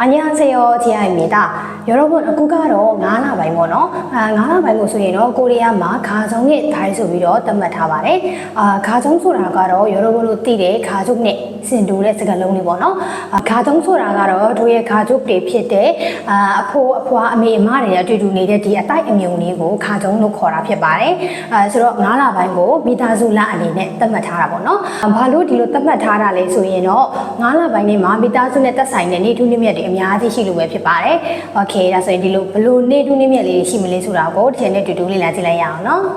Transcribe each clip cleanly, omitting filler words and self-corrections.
안녕하세요, 지아입니다. 여러분, 국가로 나나바이모노, 나나바이모수에는 코리아마 가정의 달소비로 땀마타바래. 가정소라가로 여러분도 띠래 가족네 신도레 스갈롱이보노. 가정소라가로 도의 가족들 피때 아포아 아메마리아 뒤두네데 디 아따이 임용니고 가정노 코라 피바래. 그래서 나나바이모 미다줄라 아니네 땀마타라보노. 발로 뒤로 땀마타라래 소에노 나나바이네 마 미다줄네 따사이네 니두니메데 အများကြီးရှိလို့ပဲဖြစ်ပါတယ်။ Okay ဒါဆိုရင်ဒီလိုဘလို့နေတူးနေမြက်လေးရှိမလဲဆိုတာကိုဒီနေ့တူတူလေးလာကြည့်လိုက်ရအောင်နော်။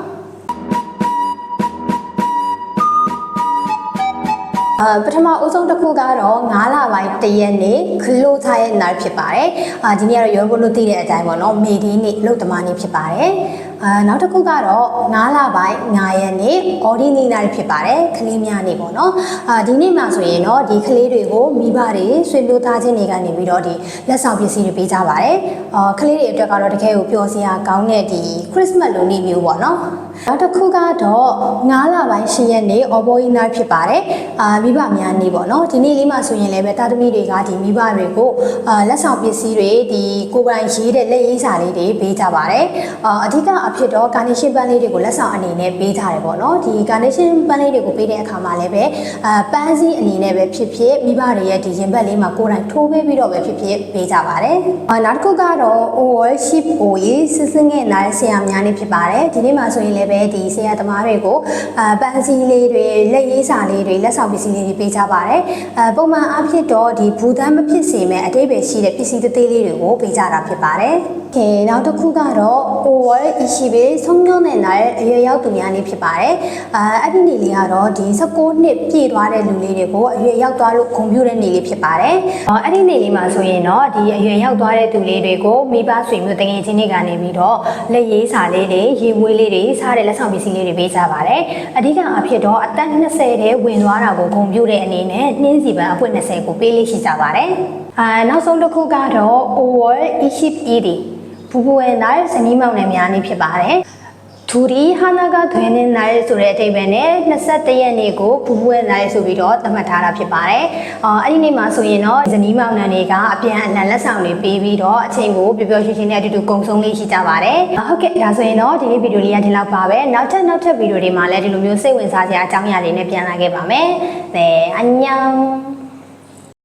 ပထမအဦးဆုံးတစ်ခုကတော့9လပိုင်းတရက်နေ့ခလို့ထားရဲ့နေ့ဖြစ်ပါတယ်။ဒီနေ့ကတော့ရောဘလို့သိတဲ့အတိုင်းပေါ့နော်။မေဒီနေ့အလုပ်သမားနေ့ဖြစ်ပါတယ်။နောက်တစ်ခုကတော့9လပိုင်း9ရက်နေ့အော်ဒီနီနာဖြစ်ပါတယ်ခလေးများနေ့ပေါ့နော်ဒီနေ့မှာဆိုရင်တော့ဒီခလေးတွေကိုမိဘတွေဆွေမျိုးသားချင်းတွေကနေပြီးတော့ဒီလက်ဆောင်ပစ္စည်းတွေပေးကြပါတယ်ခလေးတွေအတွက်ကတော့တကယ်ကိုပျော်စရာကောင်းတဲ့ဒီခရစ်စမတ်လိုနေ့မျိုးပေါ့နော်နောက်တစ်ခုကတော့9လပိုင်း10ရက်နေ့အော်ဘော်အီနာဖြစ်ပါတယ်မိဘများနေ့ပေါ့နော်ဒီနေ့လေးမှာဆိုရင်လည်းပဲတာသမီတွေကဒီမိဘတွေကိုလက်ဆောင်ပစ္စည်းတွေဒီကိုယ်ပိုင်ရေးတဲ့လက်ရေးစာလေးတွေပေးကြပါတယ်အဓိကအဖြစ်တော့ကာနေရှင်းပန်းလေးတွေကိုလက်ဆောင်အနေနဲ့ပေးထားတယ်ပေါ့နော်ဒီကာနေရှင်းပန်းလေးတွေကိုပေးတဲ့အခါမှာလည်းပဲပန်းစည်းအနေနဲ့ပဲဖြစ်ဖြစ်မိဘတွေရဲ့ဒီရင်ဘတ်လေးမှာကိုယ်တိုင်ထိုးပေးပြီးတော့ပဲဖြစ်ဖြစ်ပေးကြပါတယ်နောက်တစ်ခုကတော့ worship ကိုစစ်စင်းငယ်လာတဲ့ဆရာများနေ့ဖြစ်ပါတယ်ဒီနေ့မှာဆိုရင်လည်းပဲဒီဆရာသမားတွေကိုပန်းစည်းလေးတွေလက်ရေးစာလေးတွေလက်ဆောင်ပစ္စည်းလေးတွေပေးကြပါတယ်ပုံမှန်အဖြစ်တော့ဒီဘူတန်းမဖြစ်စေမဲ့အတိတ်ပဲရှိတဲ့ပစ္စည်းသေးလေးတွေကိုပေးကြတာဖြစ်ပါတယ်ကဲနောက်တစ်ခုကတော့ over ishibe ဆုံးညွှန်းတဲ့날အရွယ်ရောက်သူများနေ့ဖြစ်ပါတယ်အဲ့ဒီနေ့လေးကတော့ဒီ19နှစ်ပြည့်သွားတဲ့လူလေးတွေကိုအရွယ်ရောက်သွားလို့ဂုဏ်ပြုတဲ့နေ့လေးဖြစ်ပါတယ်အဲ့ဒီနေ့လေးမှာဆိုရင်တော့ဒီအရွယ်ရောက်သွားတဲ့သူလေးတွေကိုမိဘဆွေမျိုးတငယ်ချင်းတွေကနေပြီးတော့လက်ရေးစာလေးတွေရေမွေးလေးတွေစားတဲ့လက်ဆောင်ပစ္စည်းလေးတွေပေးကြပါတယ်အဓိကအဖြစ်တော့အသက်20တဲ့ဝင်သွားတာကိုဂုဏ်ပြုတဲ့အနေနဲ့နှင်းစီပန်းအပွင့်20ကိုပေးလေးရှိကြပါတယ်နောက်ဆုံးတစ်ခုကတော့ over ishibeဘူဘူရဲ့날ဇနီးမောင်နှံများနေ့ဖြစ်ပါတယ်။ဒူရီဟာနာကသွင်းတဲ့날ဆိုတဲ့အဓိပ္ပာယ်နဲ့21ရက်နေ့ကိုဘူဘူရဲ့날ဆိုပြီးတော့သတ်မှတ်ထားတာဖြစ်ပါတယ်။အဲ့ဒီနေ့မှာဆိုရင်တော့ဇနီးမောင်နှံတွေကအပြန်အလှန်လက်ဆောင်တွေပေးပြီးတော့အချိန်ကိုပျော်ပျော်ရွှင်ရွှင်နဲ့အတူတူကုံဆုံးလေးရှိကြပါတယ်။ဟုတ်ကဲ့ဒါဆိုရင်တော့ဒီနေ့ဗီဒီယိုလေးကဒီလောက်ပါပဲ။နောက်ထပ်ဗီဒီယိုတွေမှာလည်းဒီလိုမျိုးစိတ်ဝင်စားစရာအကြောင်းအရာတွေနဲ့ပြန်လာခဲ့ပါမယ်။အန်ညောင်